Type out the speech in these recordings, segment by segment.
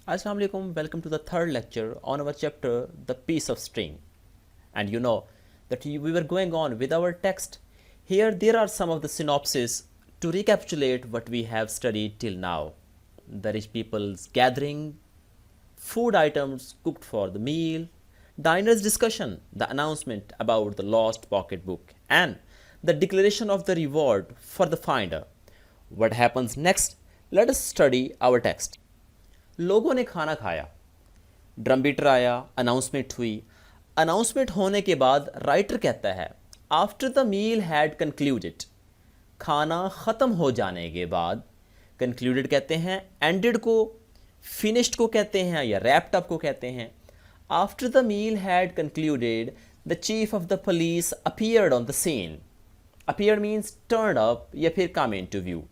Assalamu alaikum, welcome to the third lecture on our chapter The Piece of String. And you know that we were going on with our text. Here there are some of the synopses to recapitulate what we have studied till now. The rich people's gathering, food items cooked for the meal, diners discussion, the announcement about the lost pocketbook, and the declaration of the reward for the finder. What happens next? Let us study our text. लोगों ने खाना खाया, drum beater आया, announcement हुई। Announcement होने के बाद writer कहता है after the meal had concluded, खाना ख़त्म हो जाने के बाद। कंक्लूडेड कहते हैं एंडेड को, फिनिश्ड को कहते हैं या रैप्ड अप को कहते हैं। After the meal had concluded the chief of the police appeared on the scene. Appeared means turn up या फिर come into view.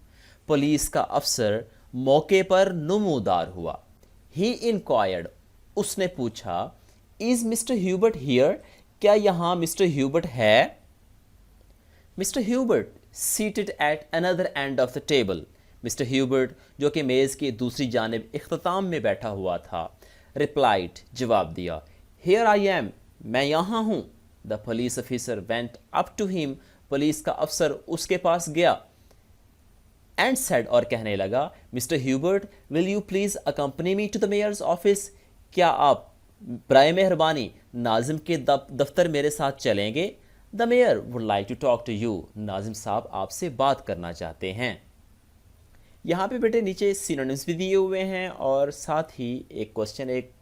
Police का अफसर मौके पर नुमूदार हुआ। ही इंक्वायर्ड, उसने पूछा इज मिस्टर ह्यूबर्ट हियर, क्या यहाँ मिस्टर ह्यूबर्ट है? Mister Hubert seated at another end of the table. Mister Hubert जो कि मेज़ की दूसरी जानिब इख्तिताम में बैठा हुआ था, रिप्लाइड, जवाब दिया, हियर आई एम, मैं यहाँ हूँ। The police officer went up to him, police का अफसर उसके पास गया। एंड सेड, और कहने लगा, mister Hubert will you please accompany me to the mayor's office, क्या आप बराए मेहरबानी नाजिम के दफ्तर मेरे साथ चलेंगे? The mayor would like to talk to you, नाजिम साहब आपसे बात करना चाहते हैं। यहाँ पे बेटे नीचे सिनोनिम्स भी दिए हुए हैं और साथ ही एक क्वेश्चन, एक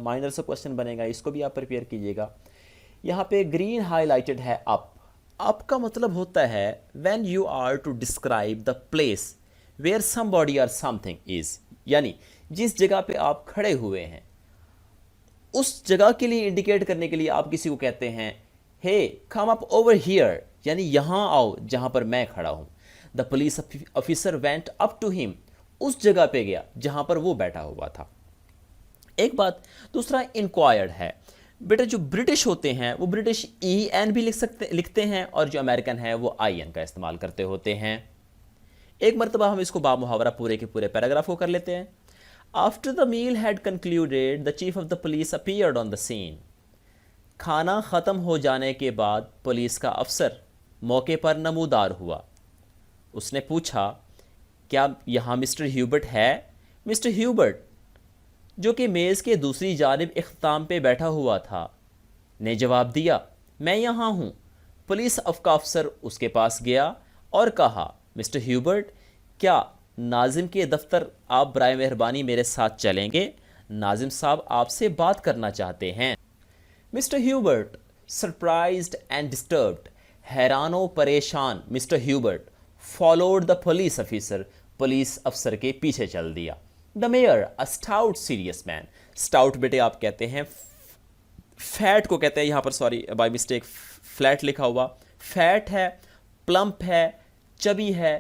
माइनर सा क्वेश्चन बनेगा, इसको भी आप प्रिपेयर कीजिएगा। यहाँ पे ग्रीन हाईलाइटेड है अप। अप का मतलब होता है when you are to describe the place where somebody or something is, यानी जिस जगह पे आप खड़े हुए हैं उस जगह के लिए इंडिकेट करने के लिए आप किसी को कहते हैं hey come up over here, यानी यहाँ आओ जहाँ पर मैं खड़ा हूँ। The police officer went up to him, उस जगह पे गया जहाँ पर वो बैठा हुआ था। एक बात। दूसरा इंक्वायर्ड है। बेटा जो ब्रिटिश होते हैं वो ब्रिटिश ई एन भी लिखते हैं और जो अमेरिकन है वो आई एन का इस्तेमाल करते होते हैं। एक मरतबा हम इसको बामुहावरा पूरे के पूरे पैराग्राफ को कर लेते हैं। After the meal had concluded the chief of the police appeared on the scene. खाना ख़त्म हो जाने के बाद पुलिस का अफसर मौके पर नमूदार हुआ। उसने पूछा क्या यहाँ मिस्टर ह्यूबर्ट है? मिस्टर ह्यूबर्ट जो कि मेज़ के दूसरी जानिब इख्तिताम पे बैठा हुआ था ने जवाब दिया, मैं यहाँ हूँ। पुलिस का अफसर उसके पास गया और कहा, मिस्टर ह्यूबर्ट क्या नाजिम के दफ्तर आप बराए मेहरबानी मेरे साथ चलेंगे? नाजिम साहब आपसे बात करना चाहते हैं। Mister Hubert surprised and disturbed, हैरानो परेशान mister Hubert followed the police officer, police अफसर के पीछे चल दिया। The mayor a stout serious man. Stout बेटे आप कहते हैं फैट को कहते हैं, यहाँ पर सॉरी बाय मिस्टेक फ्लैट लिखा हुआ। फैट है, प्लम्प है, चबी है,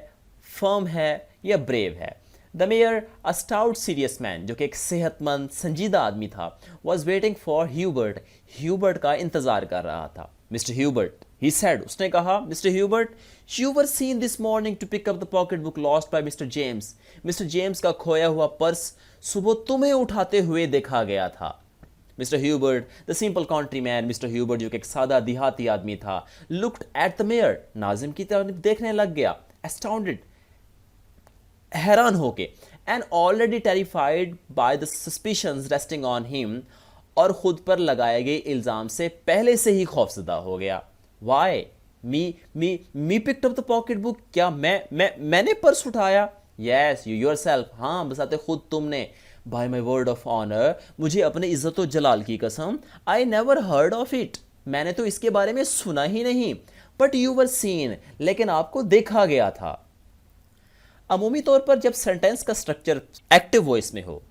फर्म है या ब्रेव है। The mayor a stout serious man जो कि एक सेहतमंद संजीदा आदमी था, was waiting for Hubert, Hubert का इंतज़ार कर रहा था। मिस्टर ह्यूबर्ट ही सेड, उसने कहा, mister Hubert you were seen this morning to pick up the pocket book lost by mister James. Mister James का खोया हुआ पर्स सुबह तुम्हें उठाते हुए देखा गया था। Mister Hubert the simple country man, mister Hubert जो कि एक सादा देहाती आदमी था, looked at the mayor, Nazim की तरफ देखने लग गया, एस्टाउंडेड, हैरान होके, and already terrified by the suspicions resting on him, और खुद पर लगाए गए इल्ज़ाम से पहले से ही खौफजदा हो गया। Why me picked up the pocket book, क्या मैंने पर्स उठाया? यस यू योरसेल्फ, हाँ बसाते खुद तुमने। By my word of honour, मुझे अपने इज्जत जलाल की कसम, I never heard of it, मैंने तो इसके बारे में सुना ही नहीं। बट यू वर सीन, लेकिन आपको देखा गया था। अमूमी तौर पर जब सेंटेंस का स्ट्रक्चर एक्टिव वॉइस में हो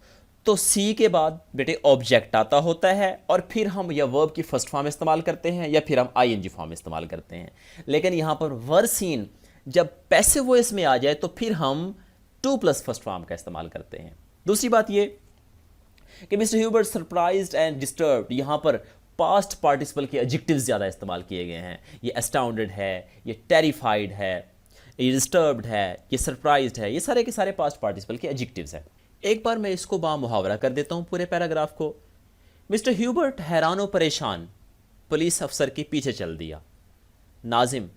तो सी के बाद बेटे ऑब्जेक्ट आता होता है और फिर हम या वर्ब की फर्स्ट फॉर्म इस्तेमाल करते हैं या फिर हम आईएनजी फॉर्म इस्तेमाल करते हैं। लेकिन यहाँ पर वर सीन जब पैसिव वॉइस में आ जाए तो फिर हम टू प्लस फर्स्ट फॉर्म का इस्तेमाल करते हैं। दूसरी बात ये कि mister Hubert surprised and disturbed, यहाँ पर पास्ट पार्टिसिपल के एडजेक्टिव्स ज़्यादा इस्तेमाल किए गए हैं। ये एस्टाउंडेड है, ये टेरिफाइड है, ये डिस्टर्ब्ड है, ये सरप्राइज्ड है, ये सारे के सारे पास्ट पार्टिसिपल के एडजेक्टिव्स हैं। एक बार मैं इसको मुहावरा कर देता हूं पूरे पैराग्राफ को। मिस्टर ह्यूबर्ट हैरान और परेशान पुलिस अफसर के पीछे चल दिया। नाजिम,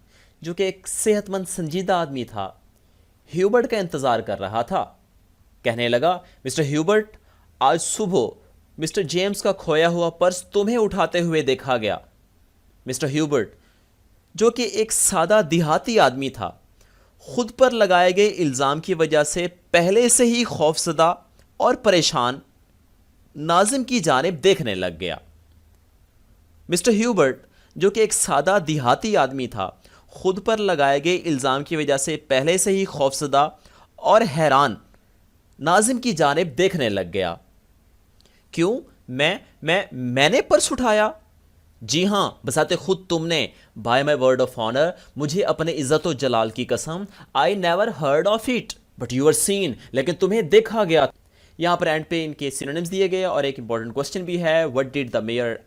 जो कि एक सेहतमंद संजीदा आदमी था, ह्यूबर्ट का इंतज़ार कर रहा था। कहने लगा, मिस्टर ह्यूबर्ट, आज सुबह मिस्टर जेम्स का खोया हुआ पर्स तुम्हें उठाते हुए देखा गया। मिस्टर ह्यूबर्ट, जो कि एक सादा देहाती आदमी था, खुद पर लगाए गए इल्ज़ाम की वजह से पहले से ही खौफजदा और परेशान नाजिम की जानिब देखने लग गया। मिस्टर ह्यूबर्ट, जो कि एक सादा देहाती आदमी था, खुद पर लगाए गए इल्ज़ाम की वजह से पहले से ही खौफजदा और हैरान नाजिम की जानिब देखने लग गया। क्यों? मैंने पर्स उठाया? जी हां, बसाते खुद तुमने। By my word of honour, मुझे अपने इज्जत और जलाल की कसम, I never heard of it, but you are seen, लेकिन तुम्हें देखा गया। यहां पर एंड पे इनके सिनोनिम्स दिए गए और एक इंपॉर्टेंट क्वेश्चन भी है, what did the mayor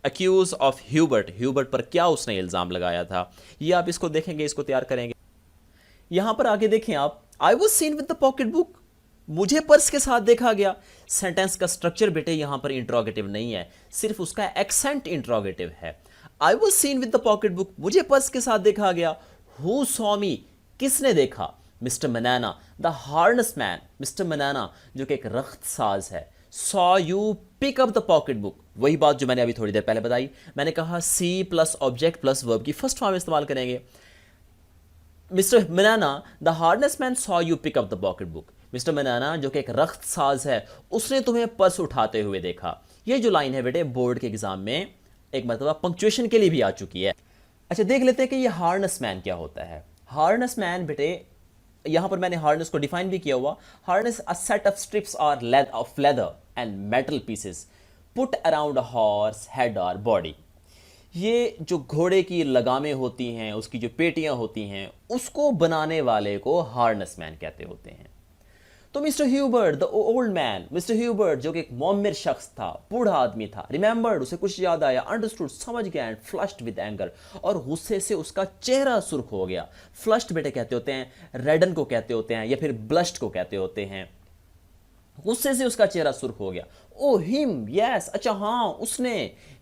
accuse of Hubert, Hubert पर क्या उसने इल्ज़ाम लगाया था। ये आप इसको देखेंगे, इसको तैयार करेंगे। यहां पर आगे देखें आप, I was seen with the pocket book, मुझे पर्स के साथ देखा गया। सेंटेंस का स्ट्रक्चर बेटे यहां पर इंट्रोगेटिव नहीं है, सिर्फ उसका एक्सेंट इंट्रोगेटिव है। I was seen with the pocket book, मुझे पर्स के साथ देखा गया। हु सॉ मी, किसने देखा? Mister Manana the harness man, mister Manana जो कि एक रख्त साज है। Saw you pick up the pocket book, वही बात जो मैंने अभी थोड़ी देर पहले बताई। मैंने कहा see plus object plus verb की फर्स्ट फॉर्म इस्तेमाल करेंगे। Mister Manana the harness man saw you pick up the pocket book, mister Manana जो कि एक रख्त साज है, उसने तुम्हें पर्स उठाते हुए देखा। ये जो लाइन है बेटे बोर्ड के एग्जाम में एक मतलब पंक्चुएशन के लिए भी आ चुकी है। अच्छा, देख लेते हैं कि ये हार्नेस मैन क्या होता है। हार्नेस मैन बेटे, यहां पर मैंने हार्नेस को डिफाइन भी किया हुआ। Harness a set of strips और of leather and metal pieces put around a horse head और बॉडी। ये जो घोड़े की लगामें होती हैं, उसकी जो पेटियां होती हैं, उसको बनाने वाले को हार्नेस मैन कहते होते हैं। तो mister Hubert the old man, mister Hubert जो कि एक मोमिर शख्स था, बूढ़ा आदमी था, रिमेंबर्ड, उसे कुछ याद आया, अंडरस्टूड, समझ गया, एंड फ्लश्ड विद एंगर, और गुस्से से उसका चेहरा सुर्ख हो गया। फ्लश्ड बेटे कहते होते हैं, रेडन को कहते होते हैं, या फिर ब्लश्ड को कहते होते हैं। गुस्से से उसका चेहरा सुर्ख हो गया। ओ हिम, यस, अच्छा हाँ उसने।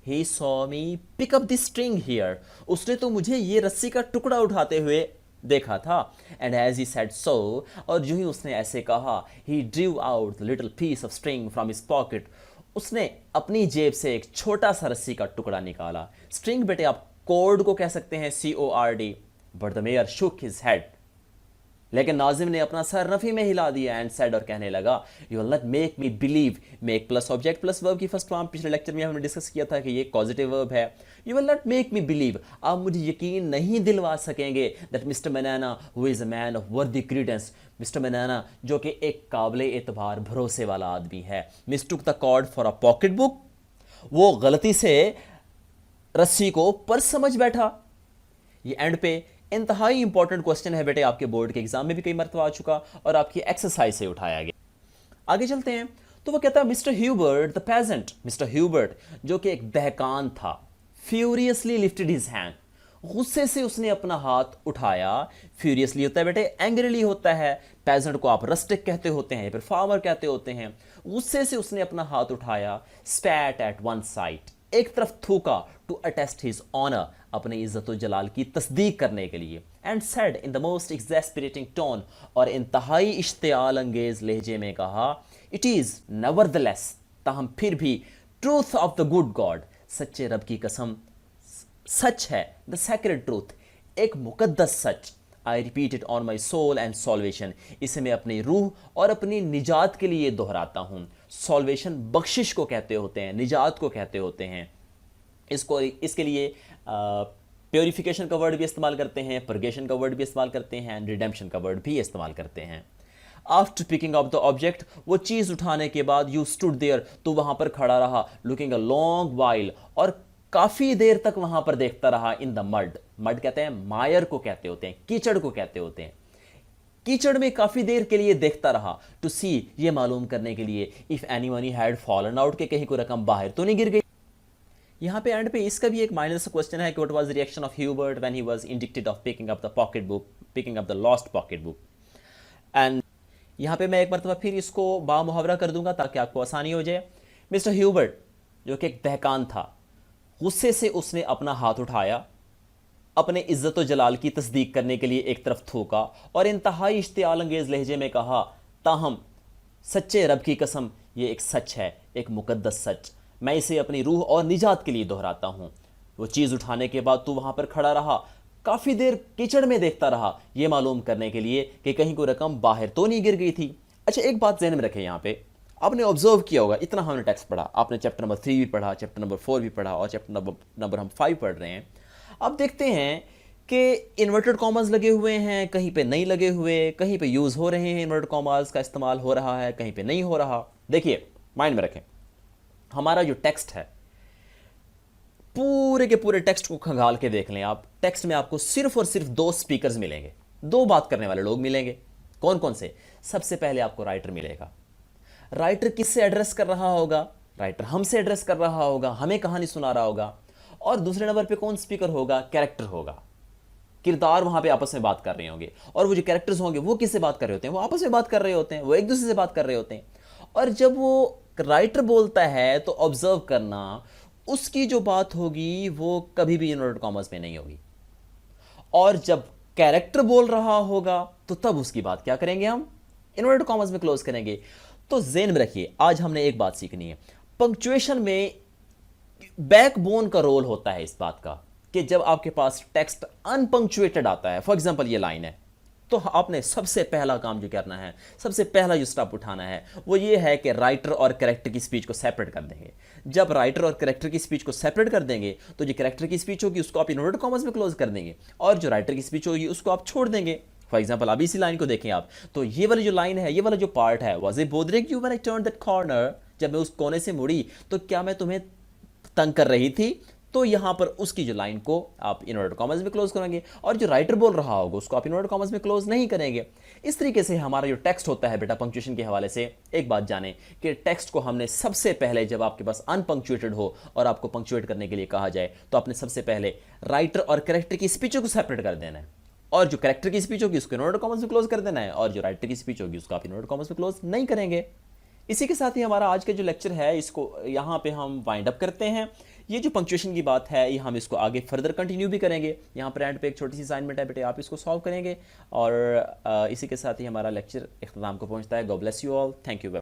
He saw me pick up the string here, उसने तो मुझे ये रस्सी का टुकड़ा उठाते हुए देखा था। And as he said so, और जो ही उसने ऐसे कहा, he drew out the little piece of string from his pocket, उसने अपनी जेब से एक छोटा सा रस्सी का टुकड़ा निकाला। स्ट्रिंग बेटे आप कोड को कह सकते हैं, CORD, but the mayor shook his head, लेकिन नाजिम ने अपना सर नफी में हिला दिया एंड सेड, और कहने लगा, you will not make me believe, make plus object plus verb की फर्स्ट फॉर्म पिछले लेक्चर में हमने डिस्कस किया था कि ये पॉजिटिव वर्ब है। You will not make me believe, आप मुझे यकीन नहीं दिलवा सकेंगे, दैट मिस्टर मनाना who is a man of वर्दी क्रीडेंस, मिस्टर मनाना जो कि एक काबिल एतबार भरोसे वाला आदमी है, mistook the cord for a pocket book, वो गलती से रस्सी को पर्स समझ बैठा। ये एंड पे इंतहाई इंपॉर्टेंट क्वेश्चन है बेटे, आपके बोर्ड के एग्जाम में भी कई मरतबा आ चुका और आपकी एक्सरसाइज से उठाया गया। आगे चलते हैं, तो वो कहता है, mister Hubert the peasant, mister Hubert जो कि एक दहकान था, फ्यूरियसली लिफ्टेड हिज हैंड, गुस्से से उसने अपना हाथ उठाया। फ्यूरियसली होता है बेटे, एंग्रीली होता है। पेजेंट को आप रस्टिक कहते होते हैं या फिर फार्मर कहते होते हैं। गुस्से से उसने अपना हाथ उठाया। स्पैट एट वन साइड, एक तरफ थूका, टू अटेस्ट हिज ऑनर, अपने इज्जत और जलाल की तस्दीक करने के लिए। And said in the most exasperating tone, और इंतहाई इश्तियाल अंगेज लहजे में कहा, इट इज नेवरदलेस, ताहम फिर भी, truth of the good God, सच्चे रब की कसम, सच है, द सैक्रेड ट्रूथ, एक मुकद्दस सच, I repeat it on my soul and salvation, इसे मैं अपनी रूह और अपनी निजात के लिए दोहराता हूं। सॉल्वेशन बख्शिश को कहते होते हैं, निजात को कहते होते हैं। इसके लिए प्योरिफिकेशन का वर्ड भी इस्तेमाल करते हैं, परगेशन का वर्ड भी इस्तेमाल करते हैं, एंड रिडेम्पशन का वर्ड भी इस्तेमाल करते हैं। After picking up the object, वो चीज़ उठाने के बाद, यू स्टूड देयर, तो वहां पर खड़ा रहा, लुकिंग अ लॉन्ग वाइल, और काफ़ी देर तक वहां पर देखता रहा। इन द मड, मड कहते हैं मायर को कहते होते हैं, कीचड़ को कहते होते हैं। कीचड़ में काफ़ी देर के लिए देखता रहा, टू सी, ये मालूम करने के लिए, if any money had fallen out, के कहीं कोई रकम बाहर तो नहीं गिर गई। यहाँ पे एंड पे इसका भी एक माइनर सा क्वेश्चन है कि what was the reaction of Hubert when he was indicted of picking up the pocket book, picking up the lost pocket book. And यहाँ पे मैं एक मरतबा फिर इसको बामुहावरा कर दूंगा ताकि आपको आसानी हो जाए। मिस्टर ह्यूबर्ट, जो कि एक दहकान था, गुस्से से उसने अपना हाथ उठाया, अपने इज्जत व जलाल की तस्दीक करने के लिए एक तरफ थूका और इंतहाई इश्तियाल अंगेज लहजे में कहा, ताहम सच्चे रब की कसम, ये एक सच है, एक मुकद्दस सच, मैं इसे अपनी रूह और निजात के लिए दोहराता हूं। वो चीज़ उठाने के बाद तू वहां पर खड़ा रहा, काफ़ी देर कीचड़ में देखता रहा, यह मालूम करने के लिए कि कहीं कोई रकम बाहर तो नहीं गिर गई थी। अच्छा, एक बात ज़हन में रखें, यहाँ पे आपने ऑब्जर्व किया होगा, इतना हमने टेक्स्ट पढ़ा, आपने चैप्टर नंबर 3 भी पढ़ा, चैप्टर नंबर 4 भी पढ़ा और चैप्टर नंबर हम 5 पढ़ रहे हैं। अब देखते हैं कि इन्वर्टेड कॉमर्स लगे हुए हैं, कहीं पे नहीं लगे हुए, कहीं पे यूज़ हो रहे हैं, इन्वर्टेड कॉमर्स का इस्तेमाल हो रहा है, कहीं पे नहीं हो रहा। देखिए, माइंड में रखें, हमारा जो टेक्स्ट है, पूरे के पूरे टेक्स्ट को खंगाल के देख लें आप, टेक्स्ट में आपको सिर्फ और सिर्फ दो स्पीकर्स मिलेंगे, दो बात करने वाले लोग मिलेंगे। कौन कौन से? सबसे पहले आपको राइटर मिलेगा। राइटर किससे एड्रेस कर रहा होगा? राइटर हमसे एड्रेस कर रहा होगा, हमें कहानी सुना रहा होगा। और दूसरे नंबर पे कौन स्पीकर होगा? कैरेक्टर होगा। किरदार वहां पे आपस में बात कर रहे होंगे, और वो जो कैरेक्टर्स होंगे वो किससे बात कर रहे होते हैं? वो आपस में बात कर रहे होते हैं, वो एक दूसरे से बात कर रहे होते हैं। और जब वो राइटर बोलता है तो ऑब्जर्व करना, उसकी जो बात होगी वो कभी भी इन्वर्टेड कॉमर्स में नहीं होगी। और जब कैरेक्टर बोल रहा होगा तो तब उसकी बात क्या करेंगे? हम इन्वर्टेड कॉमर्स में क्लोज करेंगे। तो ज़हन में रखिए, आज हमने एक बात सीखनी है, पंक्चुएशन में बैकबोन का रोल होता है इस बात का कि जब आपके पास टेक्स्ट अनपंक्चुएटेड आता है, फॉर एग्जांपल ये लाइन है, तो आपने सबसे पहला काम जो करना है, सबसे पहला जो स्टेप उठाना है, वो ये है कि राइटर और कैरेक्टर की स्पीच को सेपरेट कर देंगे। जब राइटर और कैरेक्टर की स्पीच को सेपरेट कर देंगे तो जो कैरेक्टर की स्पीच होगी उसको आप इन्वर्टेड कॉमर्स में क्लोज कर देंगे, और जो राइटर की स्पीच होगी उसको आप छोड़ देंगे। फॉर एग्जाम्पल, अभी इसी लाइन को देखें आप, तो ये वाली जो लाइन है, ये वाला जो पार्ट है, was it bothering you when I turned that corner, जब मैं उस कोने से मुड़ी तो क्या मैं तुम्हें तंग कर रही थी? तो यहां पर उसकी जो लाइन को आप इन्वर्टेड कॉमर्स में क्लोज करेंगे, और जो राइटर बोल रहा होगा उसको आप इन्वर्टेड कॉमर्स में क्लोज नहीं करेंगे। इस तरीके से हमारा जो टेक्स्ट होता है बेटा, पंक्चुएशन के हवाले से एक बात जाने कि टेक्स्ट को हमने सबसे पहले, जब आपके पास अनपंक्चुएटेड हो और आपको पंक्चुएट करने के लिए कहा जाए, तो आपने सबसे पहले राइटर और कैरेक्टर की स्पीचों को सेपरेट कर देना है, और जो कैरेक्टर की स्पीच होगी उसको इन्वर्टेड कॉमर्स में क्लोज कर देना है, और जो राइटर की स्पीच होगी उसको आप इन्वर्टेड कॉमर्स में क्लोज नहीं करेंगे। इसी के साथ ही हमारा आज का जो लेक्चर है, इसको यहाँ पे हम वाइंड अप करते हैं। ये जो पंक्चुएशन की बात है, ये हम इसको आगे फर्दर कंटिन्यू भी करेंगे। यहाँ पर एंड पे एक छोटी सी असाइनमेंट है बेटे, आप इसको सॉल्व करेंगे, और इसी के साथ ही हमारा लेक्चर इख्तिताम को पहुँचता है। God bless you all, thank you.